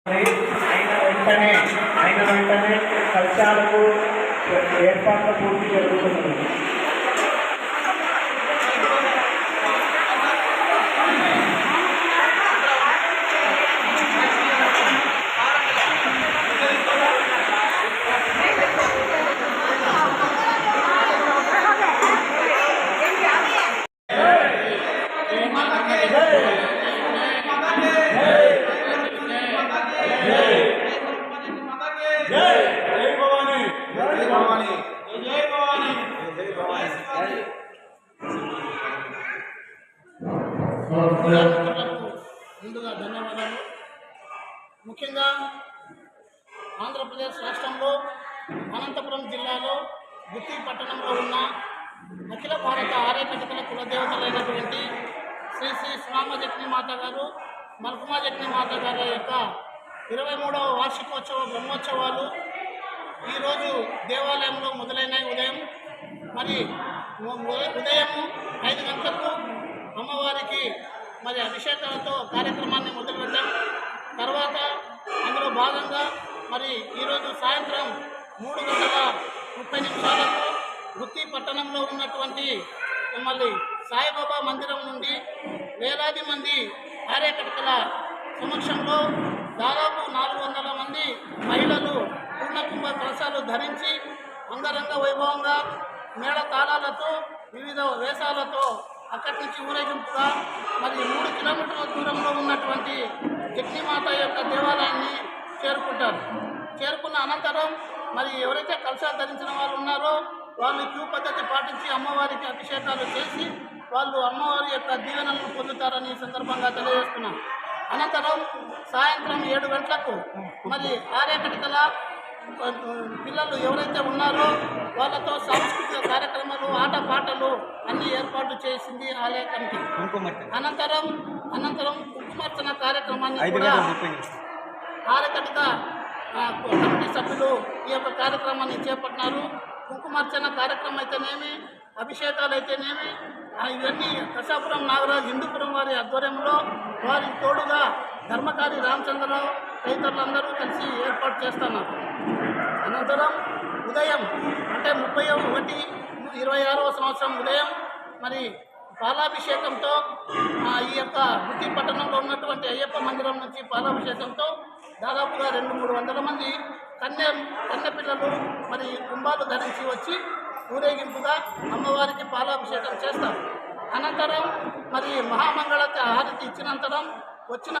అయిన వెంటనే కలశాలకు ఏర్పాట్లు పూర్తి జరుగుతున్నది. ముందుగా ధన్యవాదాలు. ముఖ్యంగా ఆంధ్రప్రదేశ్ రాష్ట్రంలో అనంతపురం జిల్లాలో గుత్తి పట్టణంలో ఉన్న అఖిల భారత ఆర్యకటికల కులదేవతలైనటువంటి శ్రీ శ్రీ శ్రామజక్ని మాత గారు మల్కుమాజక్ని మాత గారి యొక్క 23వ వార్షికోత్సవ బ్రహ్మోత్సవాలు ఈరోజు దేవాలయంలో మొదలైన ఉదయం ఉదయం 5 గంటలకు అమ్మవారికి అభిషేకాలతో కార్యక్రమాన్ని మొదలుపెట్టాం. తర్వాత అందులో భాగంగా ఈరోజు సాయంత్రం 3:30 గుత్తి పట్టణంలో ఉన్నటువంటి సాయిబాబా మందిరం నుండి వేలాది మంది ఆర్యకటికల సమక్షంలో దాదాపు 400 మంది మహిళలు పూర్ణకుంభ కలశాలు ధరించి అంగరంగ వైభవంగా మేళ తాళాలతో వివిధ వేషాలతో అక్కడి నుంచి ఊరేగింపుగా 3 కిలోమీటర్ల దూరంలో ఉన్నటువంటి జక్నిమాత యొక్క దేవాలయాన్ని చేరుకుంటారు. చేరుకున్న అనంతరం ఎవరైతే కలశాలు ధరించిన వాళ్ళు ఉన్నారో వాళ్ళు క్యూ పద్ధతి పాటించి అమ్మవారికి అభిషేకాలు చేసి వాళ్ళు అమ్మవారి యొక్క దీవెనలను పొందుతారని ఈ సందర్భంగా తెలియజేస్తున్నాం. అనంతరం సాయంత్రం 7 గంటలకు ఆర్యకటికల పిల్లలు ఎవరైతే ఉన్నారో వాళ్ళతో సాంస్కృతిక కార్యక్రమాలు ఆటపాటలు అన్ని ఏర్పాటు చేసింది ఆలయ కమిటీ. అనంతరం కుంకుమార్చన కార్యక్రమాన్ని కూడా ఆర్యకటిక కమిటీ సభ్యులు ఈ యొక్క కార్యక్రమాన్ని చేపట్టినారు. కుంకుమార్చన కార్యక్రమం అయితేనేమి, అభిషేకాలు అయితేనేమి ఇవన్నీ కసాపురం నాగరాజు హిందూపురం వారి ఆధ్వర్యంలో వారికి తోడుగా ధర్మకారి రామచంద్రరావు తదితరులందరూ కలిసి ఏర్పాటు చేస్తున్నారు. అనంతరం ఉదయం 31/1/26వ సంవత్సరం ఉదయం పాలాభిషేకంతో ఈ యొక్క గుత్తి పట్టణంలో ఉన్నటువంటి అయ్యప్ప మందిరం నుంచి పాలాభిషేకంతో దాదాపుగా 200-300 మంది కన్నెపిల్లలు కుంభాలు ధరించి వచ్చి ఊరేగింపుగా అమ్మవారికి పాలాభిషేకం చేస్తారు. అనంతరం మహామంగళ హారతి ఇచ్చినంతరం వచ్చిన